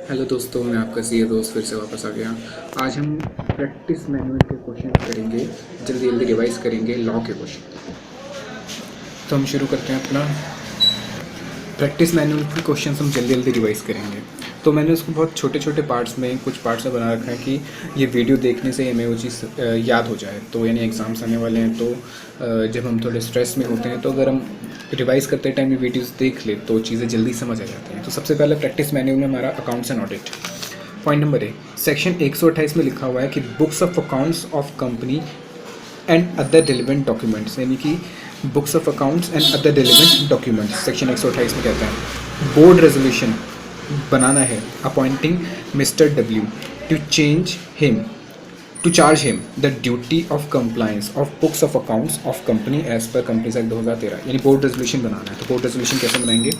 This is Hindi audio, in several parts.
हेलो दोस्तों, मैं आपका सी दोस्त फिर से वापस आ गया। आज हम प्रैक्टिस मैनुअल के क्वेश्चन करेंगे, जल्दी जल्दी रिवाइज करेंगे लॉ के क्वेश्चन। तो हम शुरू करते हैं अपना प्रैक्टिस मैनुअल के क्वेश्चन हम जल्दी जल्दी रिवाइज करेंगे। तो मैंने उसको बहुत छोटे छोटे पार्ट्स में कुछ पार्ट्स में बना रखा है कि ये वीडियो देखने से हमें वो चीज़ याद हो जाए। तो यानी एग्ज़ाम्स आने वाले हैं, तो जब हम थोड़े स्ट्रेस में होते हैं तो अगर हम रिवाइज करते टाइम ये वीडियोस देख ले तो चीज़ें जल्दी समझ आ जाती हैं। तो सबसे पहले प्रैक्टिस मैनुअल में हमारा accounts and audit. Point number A, section 128 में लिखा हुआ है कि books of accounts of company and other relevant documents, यानी कि books of accounts and other relevant documents section 128 में कहता है बोर्ड रेजोल्यूशन बनाना है appointing mister W to charge him the duty of compliance of books of accounts of company as per companies act 2013, यानी बोर्ड रेजोल्यूशन बनाना है। तो बोर्ड रेजोल्यूशन कैसे बनाएंगे?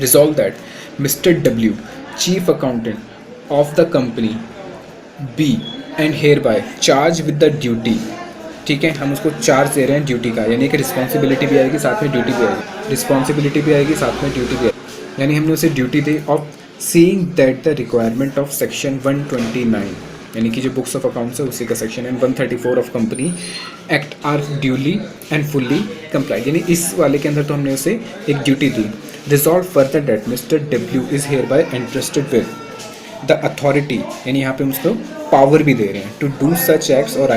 Resolve that mister W chief accountant of the company be and hereby charge with the duty. ठीक है, हम उसको चार्ज दे रहे हैं ड्यूटी का, यानी कि रिस्पॉन्सिबिलिटी भी आएगी साथ में ड्यूटी भी आएगी, रिस्पॉन्सिबिलिटी भी आएगी साथ में ड्यूटी भी आएगी, यानी हमने उसे duty the of seeing that the requirement of section 129, यानी कि जो बुक्स ऑफ अकाउंट्स है उसी का सेक्शन है, 134 of company act are duly and fully complied, यानी इस वाले के अंदर तो हमने उसे एक ड्यूटी दी। Resolve further that mister W is hereby interested with the authority, यानी यहाँ पे हम उसको पावर भी दे रहे हैं टू डू सच एक्ट्स और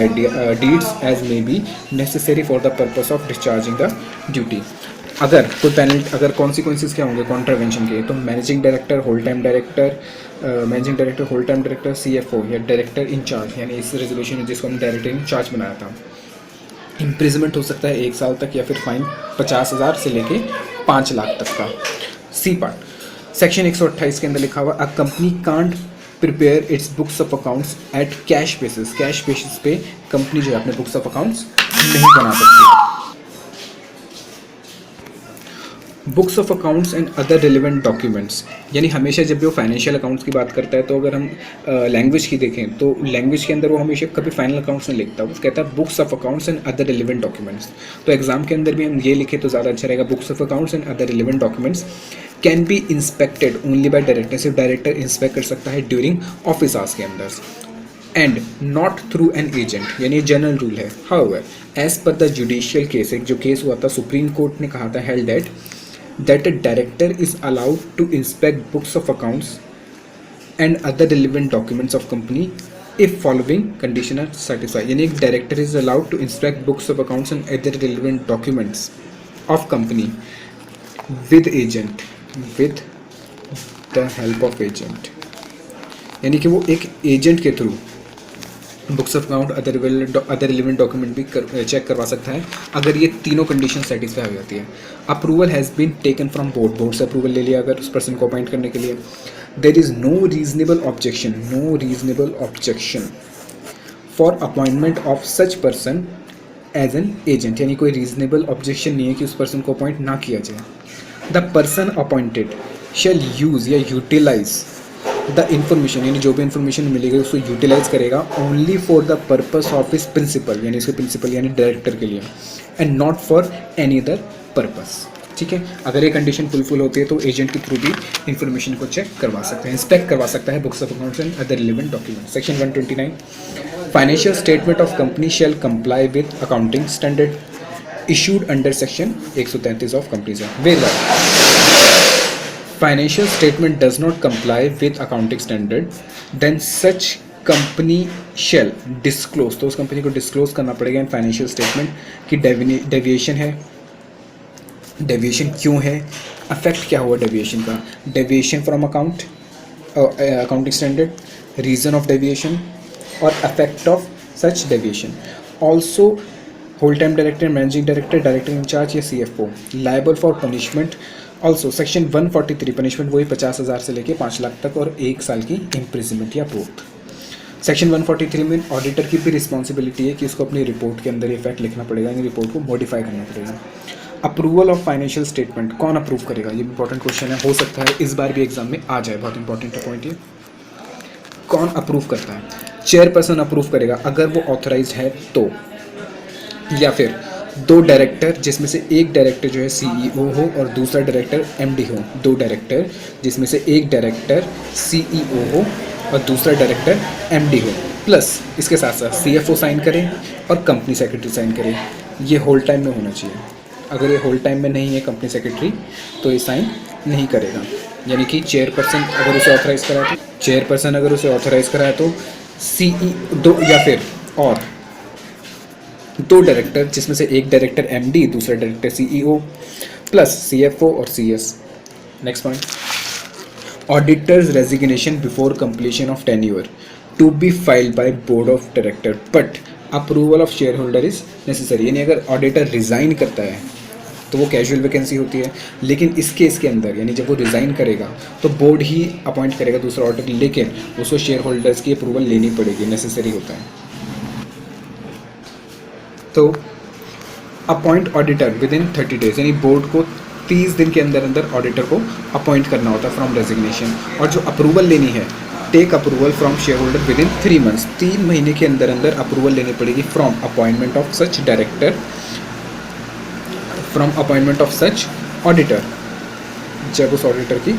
deeds as may be necessary for the purpose of discharging the duty. अगर कोई पेनल्टी, अगर कॉन्सिक्वेंसेस क्या होंगे कॉन्ट्रावेंशन के, तो managing director, whole time director, CFO या डायरेक्टर इंचार्ज, यानी इस रेजोल्यूशन में जिसको हमने डायरेक्टर इंचार्ज बनाया था, इम्प्रिजमेंट हो सकता है 1 साल तक या फिर फाइन 50,000 से लेके 5 लाख तक का। सी पार्ट सेक्शन 128 के अंदर लिखा हुआ a company can't prepare it's books of accounts at cash basis, cash basis पे कंपनी जो है अपने बुक्स ऑफ अकाउंट्स नहीं बना सकती। Books of accounts and other relevant documents, यानी हमेशा जब भी वो फाइनेंशियल अकाउंट्स की बात करता है, तो अगर हम लैंग्वेज की देखें तो लैंग्वेज के अंदर वो हमेशा कभी फाइनल अकाउंट्स नहीं लिखता, वो कहता है books of accounts and other relevant documents. तो एग्जाम के अंदर भी हम ये लिखे तो ज़्यादा अच्छा रहेगा, books of accounts and other relevant documents can be inspected only by director, सिर्फ डायरेक्टर इंस्पेक्ट कर सकता है ड्यूरिंग ऑफिस आवर्स के अंदर, and not through an agent, यानी जनरल रूल है। However as per the judicial case, एक जो केस हुआ था सुप्रीम कोर्ट ने कहा था held that a director is allowed to inspect books of accounts and other relevant documents of company if following condition are satisfied, यानी एक director is allowed to inspect books of accounts and other relevant documents of company with the help of agent, यानी कि वो एक एजेंट के through books of account other relevant document भी चेक करवा सकता है अगर ये तीनों कंडीशन सेटिस्फाई हो जाती है। Approval has been taken from board से अप्रूवल ले लिया अगर उस पर्सन को अपॉइंट करने के लिए। There is no reasonable objection for appointment of such person as an agent, यानी कोई रीजनेबल ऑब्जेक्शन नहीं है कि उस पर्सन को अपॉइंट ना किया जाए। The person appointed shall use या यूटिलाइज द इंफॉर्मेशन, यानी जो भी इंफॉर्मेशन मिलेगी उसको यूटिलाइज करेगा only for the purpose of his principal, यानी इसके प्रिंसिपल यानी डायरेक्टर के लिए, and not for any other purpose. ठीक है, अगर ये कंडीशन फुलफिल होती है तो एजेंट के थ्रू भी इंफॉर्मेशन को चेक करवा सकते हैं, इंस्पेक्ट करवा सकता है books of accounts and other relevant document. Section 129 financial statement of company shall comply with accounting standard issued under section 133 of companies act. Where financial statement does not comply with accounting standard, then such company shall disclose, तो उस कंपनी को डिस्क्लोज करना पड़ेगा इन फाइनेंशियल स्टेटमेंट कि डेविएशन है, डेविएशन क्यों है, अफेक्ट क्या हुआ डेविएशन का, deviation from accounting standard, reason of deviation और affect of such deviation. Also whole time director, managing director, director incharge या CFO liable for punishment. Also section 143 punishment वही 50,000 से लेके 5 लाख तक और 1 साल की इम्प्रिजमेंट या बोथ। सेक्शन 143 में ऑडिटर की भी रिस्पॉन्सिबिलिटी है कि उसको अपनी रिपोर्ट के अंदर इफेक्ट लिखना पड़ेगा, यानी रिपोर्ट को मॉडिफाई करना पड़ेगा। अप्रूवल ऑफ फाइनेंशियल स्टेटमेंट कौन अप्रूव करेगा, ये इंपॉर्टेंट क्वेश्चन है, हो सकता है इस बार भी एग्जाम में आ जाए, बहुत इंपॉर्टेंट पॉइंट ये। कौन अप्रूव करता है? चेयरपर्सन अप्रूव करेगा अगर वो ऑथराइज है तो, या फिर दो डायरेक्टर जिसमें से एक डायरेक्टर जो है सीईओ हो और दूसरा डायरेक्टर एमडी हो, दो डायरेक्टर जिसमें से एक डायरेक्टर सीईओ हो और दूसरा डायरेक्टर एमडी हो, प्लस इसके साथ साथ सीएफओ साइन करे और कंपनी सेक्रेटरी साइन करे। ये होल टाइम में होना चाहिए। अगर ये होल टाइम में नहीं है कंपनी सेक्रेटरी तो ये साइन नहीं करेगा। यानी कि चेयरपर्सन अगर उसे ऑथराइज करा तो चेयरपर्सन अगर उसे ऑथराइज कराए तो सीई दो या फिर और दो डायरेक्टर जिसमें से एक डायरेक्टर एमडी दूसरा डायरेक्टर सीईओ प्लस सीएफओ और CS. Next point, auditors resignation before completion of tenure to be filed by board of director but approval of shareholder is necessary. यानी अगर ऑडिटर रिज़ाइन करता है तो वो कैजुअल वैकेंसी होती है, लेकिन इस केस के अंदर यानी जब वो रिज़ाइन करेगा तो बोर्ड ही अपॉइंट करेगा दूसरा ऑडिटर, लेकिन उसको शेयर होल्डर्स की अप्रूवल लेनी पड़ेगी, नेसेसरी होता है। तो appoint auditor within 30 days, यानी बोर्ड को 30 दिन के अंदर अंदर ऑडिटर को अपॉइंट करना होता है फ्रॉम रेजिग्नेशन। और जो अप्रूवल लेनी है, take approval from shareholder within 3 months, 3 महीने के अंदर अंदर अप्रूवल लेनी पड़ेगी from appointment of such director, from appointment of such auditor, जब उस ऑडिटर की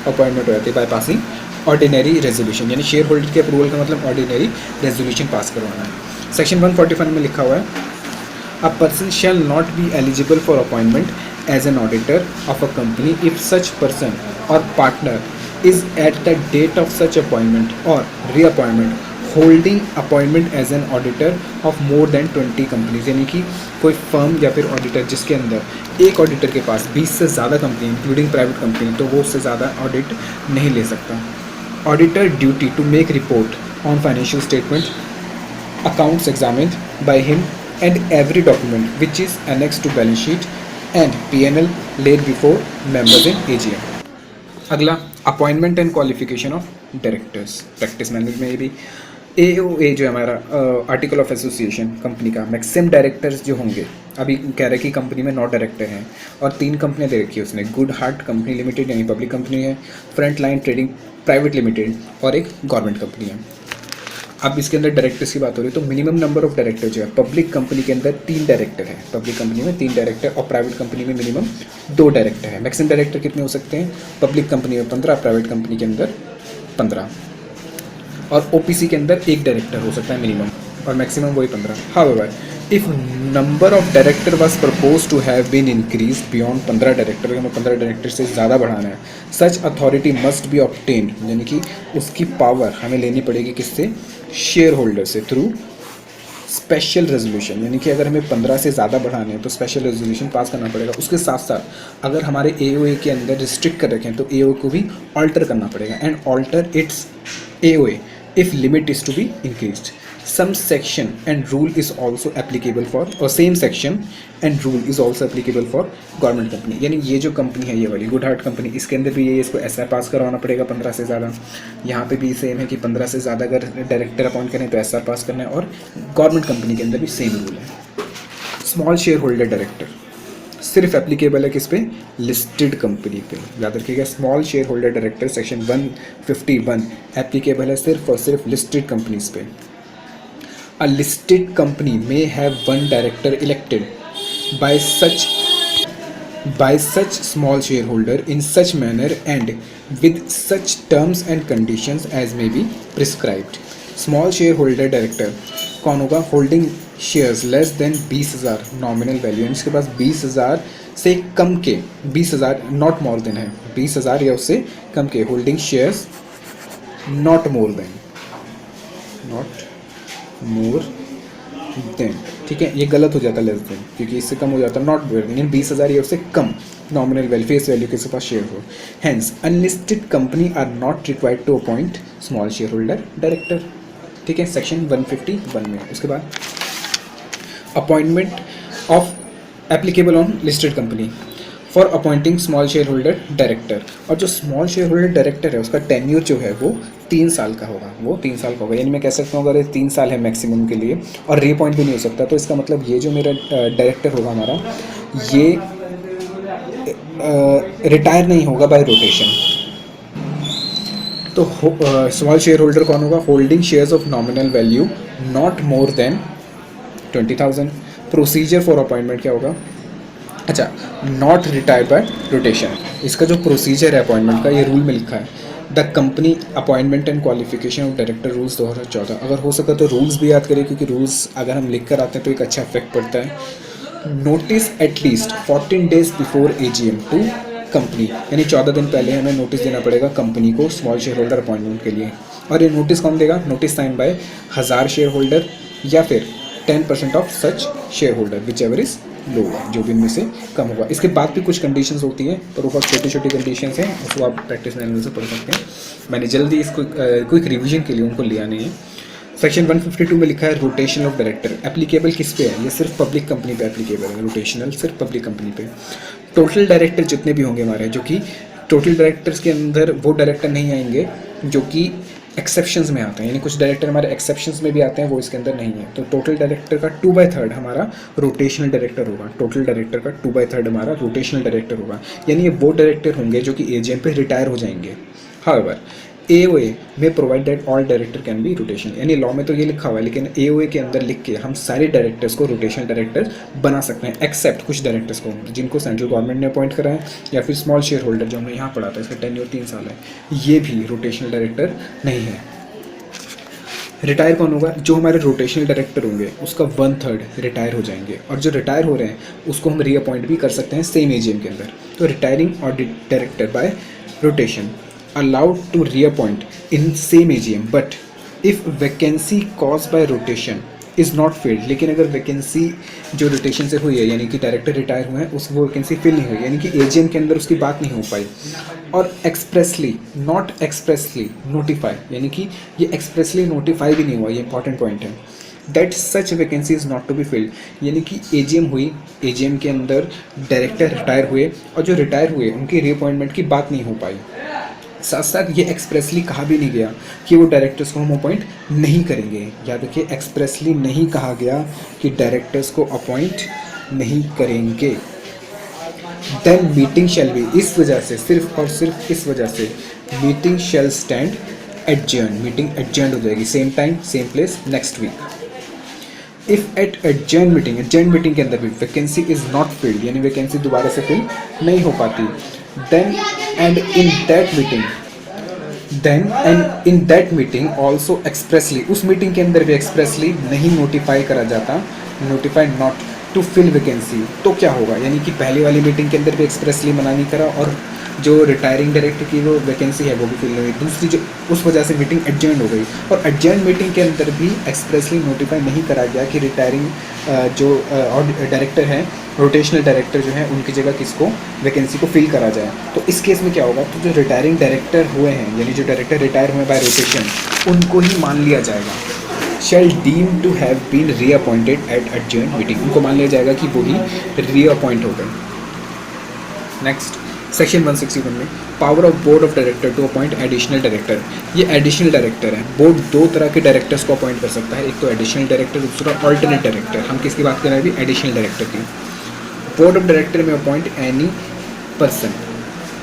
अपॉइंटमेंट हो जाती है बाय पासिंग ऑर्डिनरी रेजोल्यूशन। यानी शेयर होल्डर के अप्रूवल का मतलब ऑर्डिनरी रेजोल्यूशन पास करवाना है। सेक्शन 145 में लिखा हुआ है, a person shall not be eligible for appointment as an auditor of a company if such person or partner is at the date of such appointment or reappointment holding appointment as an auditor of more than 20 companies। यानी कि कोई फर्म या फिर ऑडिटर जिसके अंदर एक ऑडिटर के पास 20 से ज़्यादा कंपनी इंक्लूडिंग प्राइवेट कंपनी, तो वो उससे ज़्यादा ऑडिट नहीं ले सकता। Auditor duty to make report on financial statement accounts examined by him and every document which is annexed to balance sheet and P&L laid before members in AGM। अगला, appointment and qualification of directors practice management में भी AOA जो है हमारा आर्टिकल ऑफ एसोसिएशन कंपनी का, मैक्सिमम डायरेक्टर्स जो होंगे, अभी कह रहे कि कंपनी में 9 डायरेक्टर हैं और 3 कंपनियां दे रखी है उसने, गुड हार्ट कंपनी लिमिटेड यानी पब्लिक कंपनी है, front line trading private limited और एक गवर्नमेंट कंपनी है। अब इसके अंदर डायरेक्टर्स की बात हो रही है तो मिनिमम नंबर ऑफ डायरेक्टर जो है, पब्लिक कंपनी के अंदर 3 डायरेक्टर है, पब्लिक कंपनी में 3 डायरेक्टर और प्राइवेट कंपनी में मिनिमम 2 डायरेक्टर है। मैक्सिमम डायरेक्टर कितने हो सकते हैं? पब्लिक कंपनी में 15, प्राइवेट कंपनी के अंदर 15, और ओपीसी के अंदर 1 डायरेक्टर हो सकता है मिनिमम और मैक्सिमम वही 15। However if number of director was propose to have been increase beyond 15 director, हमें 15 डायरेक्टर से ज़्यादा बढ़ाना है, such authority must be obtained, यानी कि उसकी पावर हमें लेनी पड़ेगी किससे? शेयर होल्डर से, थ्रू स्पेशल रेजोल्यूशन। यानी कि अगर हमें 15 से ज़्यादा बढ़ाने हैं तो स्पेशल रेजोल्यूशन पास करना पड़ेगा। उसके साथ साथ अगर हमारे AOA के अंदर रिस्ट्रिक्ट कर रखे हैं तो AOA को भी ऑल्टर करना पड़ेगा, and alter its AOA if limit is to be increased। Some section and rule is also applicable for, or same section and rule is also applicable for government company. यानी ये जो कंपनी है ये वाली गुड हार्ट कंपनी, इसके अंदर भी ये इसको SR पास करवाना पड़ेगा 15 से ज़्यादा। यहाँ पे भी सेम है कि 15 से ज़्यादा अगर डायरेक्टर अपॉइंट करें तो SR पास करना है, और गवर्नमेंट कंपनी के अंदर भी सेम रूल है। स्मॉल शेयर होल्डर डायरेक्टर सिर्फ एप्लीकेबल है किस पे? लिस्टेड कंपनी पे, याद रखिएगा। Small shareholder director section 151 applicable है सिर्फ और सिर्फ लिस्टेड कंपनीज पे। A listed company may have 1 director elected by such small shareholder in such manner and with such terms and conditions as may be prescribed. Small shareholder director कौन होगा? Holding shares less than 20,000 nominal value, इसके पास 20,000 से कम के, 20,000 नॉट मोर देन है, 20,000 या उससे कम के holding shares, not more than, ठीक है, ये गलत हो जाता लेस देन, क्योंकि इससे कम हो जाता नॉट मोर देन, 20,000 या उससे कम नॉमिनल वैल्यू फेस वैल्यू के पास शेयर हो। Hence unlisted company are not required to appoint small shareholder director, ठीक है, सेक्शन 151 में। उसके बाद appointment of applicable on listed company for appointing small shareholder director, और जो स्मॉल शेयर होल्डर डायरेक्टर है उसका टेन्यूर जो है वो 3 साल का होगा, वो 3 साल का होगा। यानी मैं कह सकता हूँ अगर 3 साल है मैक्सिमम के लिए और रीअपॉइंट भी नहीं हो सकता, तो इसका मतलब ये जो मेरा डायरेक्टर होगा हमारा, ये रिटायर नहीं होगा बाय रोटेशन। तो स्मॉल शेयर होल्डर कौन होगा? Holding shares of nominal value not more than 20,000 procedure for appointment क्या होगा? अच्छा, नॉट रिटायर बाय रोटेशन, इसका जो प्रोसीजर है अपॉइंटमेंट का, ये रूल में लिखा है the company appointment and qualification of director rules 2014। अगर हो सका तो रूल्स भी याद करें, क्योंकि रूल्स अगर हम लिख कर आते हैं तो एक अच्छा इफेक्ट पड़ता है। Notice at least 14 days before AGM to company, यानी 14 दिन पहले हमें नोटिस देना पड़ेगा कंपनी को स्मॉल शेयर होल्डर अपॉइंटमेंट के लिए। और ये नोटिस कौन देगा? Notice sign by 1000 shareholder या फिर 10% of such shareholder whichever is low, जो भी इनमें से कम होगा। इसके बाद भी कुछ कंडीशंस होती हैं, पर वो बहुत छोटी छोटी कंडीशंस हैं, उसको आप प्रैक्टिस मैनुअल से पढ़ सकते हैं। मैंने जल्दी इसको क्विक रिवीजन के लिए उनको लिया नहीं है। सेक्शन 152 में लिखा है रोटेशन ऑफ डायरेक्टर, एप्लीकेबल किस पे है? ये सिर्फ पब्लिक कंपनी पे एप्लीकेबल है, रोटेशनल सिर्फ पब्लिक कंपनी पे। टोटल डायरेक्टर जितने भी होंगे हमारे, जो कि टोटल डायरेक्टर्स के अंदर वो डायरेक्टर नहीं आएंगे जो कि एक्सेप्शंस में आते हैं, यानी कुछ डायरेक्टर हमारे एक्सेप्शंस में भी आते हैं, वो इसके अंदर नहीं है। तो टोटल डायरेक्टर का 2/3 हमारा रोटेशनल डायरेक्टर होगा। टोटल डायरेक्टर का 2/3 हमारा रोटेशनल डायरेक्टर होगा, यानी ये वो डायरेक्टर होंगे जो कि AGM पे रिटायर हो जाएंगे। हाउएवर AOA में provide that all director can be rotation, यानी लॉ में तो ये लिखा हुआ है, लेकिन AOA के अंदर लिख के हम सारे डायरेक्टर्स को रोटेशनल डायरेक्टर बना सकते हैं, एक्सेप्ट कुछ डायरेक्टर्स को जिनको सेंट्रल गवर्नमेंट ने अपॉइंट करा है, या फिर स्मॉल शेयर होल्डर जो हमने यहाँ पढ़ा था, इसका टेन्योर 3 साल है, ये भी रोटेशनल डायरेक्टर नहीं है। रिटायर कौन होगा? जो हमारे रोटेशनल डायरेक्टर होंगे उसका 1/3 रिटायर हो जाएंगे, और जो रिटायर हो रहे हैं उसको हम रीअपॉइंट भी कर सकते हैं सेम AGM के अंदर। तो retiring audit director by rotation allowed to reappoint in same AGM, but if vacancy caused by rotation is not filled, लेकिन अगर वैकेंसी जो रोटेशन से हुई है, यानी कि डायरेक्टर रिटायर हुए हैं, उस वो वैकेंसी फिल नहीं हुई, यानी कि AGM के अंदर उसकी बात नहीं हो पाई, और एक्सप्रेसली नॉट एक्सप्रेसली नोटिफाई, यानी कि ये एक्सप्रेसली नोटिफाई भी नहीं हुआ, ये इंपॉर्टेंट पॉइंट है, that such vacancy is not to be filled, यानी कि AGM हुई, AGM के अंदर डायरेक्टर रिटायर हुए, और जो रिटायर हुए उनकी रीअपॉइंटमेंट की बात नहीं हो पाई, साथ साथ ये एक्सप्रेसली कहा भी नहीं गया कि वो डायरेक्टर्स को हम अपॉइंट नहीं करेंगे। याद रखिए, एक्सप्रेसली नहीं कहा गया कि डायरेक्टर्स को अपॉइंट नहीं करेंगे। देन मीटिंग शैल बी, इस वजह से, सिर्फ और सिर्फ इस वजह से meeting shall stand adjourn, meeting adjourn हो जाएगी, same time same place next week. If at adjourn meeting के अंदर भी वैकेंसी इज नॉट फिल्ड, यानी वैकेंसी दोबारा से फिल नहीं हो पाती, then and in that meeting also expressly, उस मीटिंग के अंदर भी एक्सप्रेसली नहीं नोटिफाई करा जाता, notify not to fill vacancy, तो क्या होगा? यानी कि पहले वाली मीटिंग के अंदर भी एक्सप्रेसली मना नहीं करा, और जो रिटायरिंग डायरेक्टर की वो वैकेंसी है वो भी फिल नहीं हुई, दूसरी जो उस वजह से मीटिंग एडजर्न हो गई, और एडजर्न मीटिंग के अंदर भी एक्सप्रेसली नोटिफाई नहीं करा गया कि रिटायरिंग जो डायरेक्टर हैं, रोटेशनल डायरेक्टर जो है, उनकी जगह किसको वैकेंसी को फिल करा जाए। तो इस केस में क्या होगा? तो जो रिटायरिंग डायरेक्टर हुए हैं, यानी जो डायरेक्टर रिटायर हुए बाय रोटेशन, उनको ही मान लिया जाएगा, shall deem to have been reappointed at adjourn meeting, उनको मान लिया जाएगा कि वो ही रीअपॉइंट हो गए। नेक्स्ट सेक्शन 161 में power of board of director to appoint additional director, ये एडिशनल डायरेक्टर है। बोर्ड दो तरह के डायरेक्टर्स को अपॉइंट कर सकता है, एक तो एडिशनल डायरेक्टर, दूसरा ऑल्टरनेट डायरेक्टर। हम किसकी बात कर रहे हैं अभी? एडिशनल डायरेक्टर की। बोर्ड ऑफ डायरेक्टर में अपॉइंट एनी पर्सन,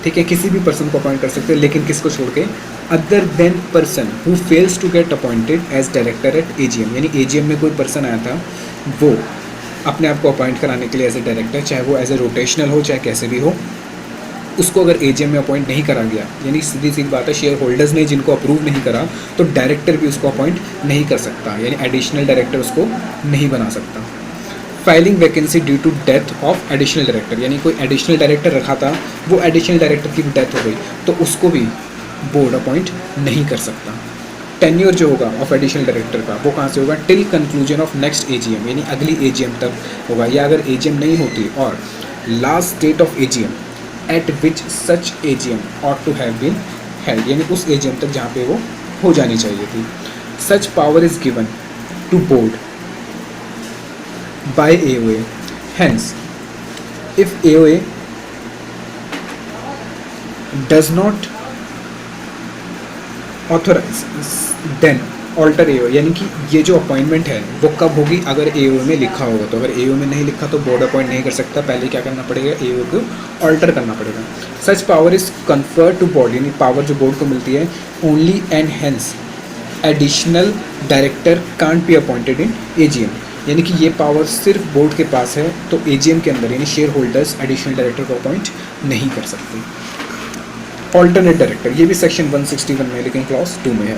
ठीक है, किसी भी पर्सन को अपॉइंट कर सकते हैं, लेकिन किसको छोड़ के? Other than person who fails to get appointed as director at AGM, यानी AGM में कोई पर्सन आया था, वो अपने आप को अपॉइंट कराने के लिए एज ए डायरेक्टर, चाहे वो एज ए रोटेशनल हो चाहे कैसे भी हो, उसको अगर AGM में अपॉइंट नहीं करा गया, यानी सीधी सी बात है, शेयर होल्डर्स ने जिनको अप्रूव नहीं करा, तो डायरेक्टर भी उसको अपॉइंट नहीं कर सकता, यानी एडिशनल डायरेक्टर उसको नहीं बना सकता। Filing vacancy due to death of additional director, यानी कोई एडिशनल डायरेक्टर रखा था, वो एडिशनल डायरेक्टर की डेथ हो गई, तो उसको भी बोर्ड अपॉइंट नहीं कर सकता। टेन्योर जो होगा ऑफ एडिशनल डायरेक्टर का, वो कहाँ से होगा? Till conclusion of next AGM, यानी अगली AGM तक होगा, या अगर AGM नहीं होती और last date of AGM at which such AGM ought to have been held, यानी उस AGM तक जहाँ पे वो हो जानी चाहिए थी। Such power is given to board by AOA, hence if AOA does not authorize then alter AOA, यानी कि ये जो अपॉइंटमेंट है वो कब होगी? अगर AOA में लिखा होगा, तो अगर AOA में नहीं लिखा तो बोर्ड अपॉइंट नहीं कर सकता, पहले क्या करना पड़ेगा? AOA को ऑल्टर करना पड़ेगा। Such power is conferred to board, यानी पावर जो बोर्ड को मिलती है, only and hence additional director can't be appointed in AGM, यानी कि ये पावर सिर्फ बोर्ड के पास है, तो एजीएम के अंदर यानी शेयर होल्डर्स एडिशनल डायरेक्टर को अपॉइंट नहीं कर सकते। ऑल्टरनेट डायरेक्टर, ये भी सेक्शन 161 में लेकिन क्लॉज 2 में है।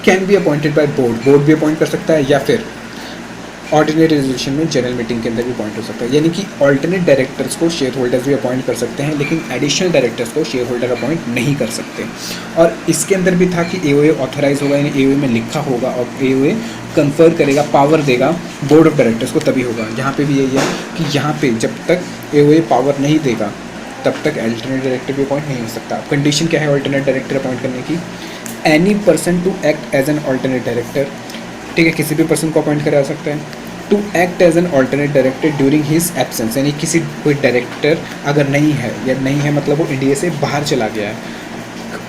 Can be appointed by board, board भी अपॉइंट कर सकता है या फिर ऑर्डिनरी रेजोल्यूशन में जनरल मीटिंग के अंदर भी अपॉइंट हो सकता है। यानी कि ऑल्टरनेट डायरेक्टर्स को शेयर होल्डर्स भी अपॉइंट कर सकते हैं, लेकिन एडिशनल डायरेक्टर्स को शेयर होल्डर अपॉइंट नहीं कर सकते। और इसके अंदर भी था कि एओए ऑथराइज होगा, यानी एओए में लिखा होगा और एओए कन्फर करेगा, पावर देगा बोर्ड ऑफ डायरेक्टर्स को, तभी होगा। यहाँ पे भी यही है कि यहाँ पे जब तक एओए पावर नहीं देगा तब तक अल्टरनेट डायरेक्टर भी अपॉइंट नहीं हो सकता। कंडीशन क्या है ऑल्टरनेट डायरेक्टर अपॉइंट करने की? Any person to act as an alternate director, ठीक है, किसी भी पर्सन को अपॉइंट करा सकता है। To act as an alternate director during his absence, यानी किसी कोई डायरेक्टर अगर नहीं है या नहीं है मतलब वो इंडिया से बाहर चला गया है,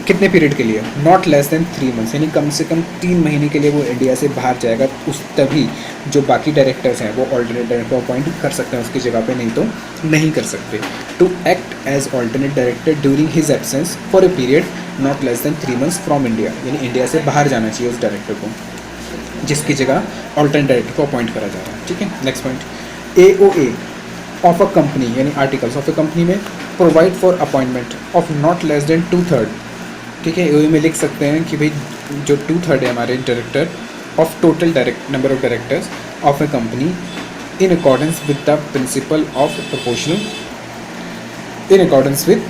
कितने पीरियड के लिए? नॉट लेस देन 3 मंथ्स, यानी कम से कम 3 महीने के लिए वो इंडिया से बाहर जाएगा, उस तभी जो बाकी डायरेक्टर्स हैं वो ऑल्टरनेट डायरेक्टर अपॉइंट कर सकते हैं उसकी जगह पे, नहीं तो नहीं कर सकते। To act as alternate director during his absence for a period not less than 3 months from India, यानी इंडिया से बाहर जाना चाहिए उस डायरेक्टर को जिसकी जगह ऑल्टरनेट डायरेक्टर को अपॉइंट करा जा रहा है। ठीक है, next point, AOA of a company यानी आर्टिकल्स ऑफ ए कंपनी में provide for appointment of not less then 2/3, ठीक है, एओए में लिख सकते हैं कि भाई जो 2/3 है हमारे director of total direct number of directors of A company in accordance with the principle of proportional, in accordance with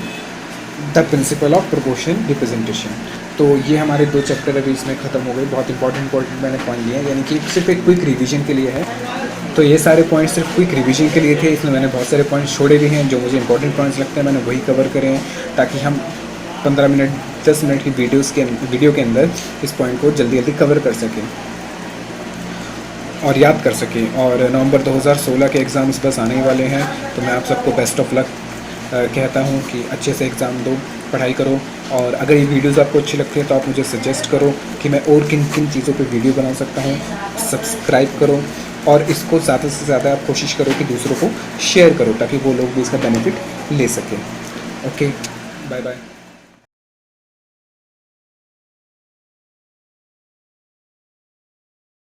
the principle of proportional representation. तो ये हमारे 2 चैप्टर अभी इसमें ख़त्म हो गए। बहुत इंपॉर्टेंट मैंने पॉइंट लिए हैं, यानी कि सिर्फ एक क्विक रिवीजन के लिए है। तो ये सारे पॉइंट्स सिर्फ क्विक रिवीजन के लिए थे, इसमें मैंने बहुत सारे पॉइंट्स छोड़े भी हैं, जो मुझे इंपॉर्टेंट पॉइंट्स लगते हैं मैंने वही कवर करे हैं, ताकि हम 15 मिनट 10 मिनट की वीडियो के अंदर इस पॉइंट को जल्दी जल्दी कवर कर सकें और याद कर सकें। और नवंबर 2016 के एग्ज़ाम इस बस आने ही वाले हैं, तो मैं आप सबको बेस्ट ऑफ लक कहता हूँ कि अच्छे से एग्ज़ाम दो, पढ़ाई करो। और अगर ये वीडियोज़ आपको अच्छी लगती है तो आप मुझे सजेस्ट करो कि मैं और किन किन चीज़ों पे वीडियो बना सकता हूँ। सब्सक्राइब करो और इसको ज़्यादा से ज़्यादा आप कोशिश करो कि दूसरों को शेयर करो, ताकि वो लोग भी इसका बेनिफिट ले सकें। Okay, bye bye.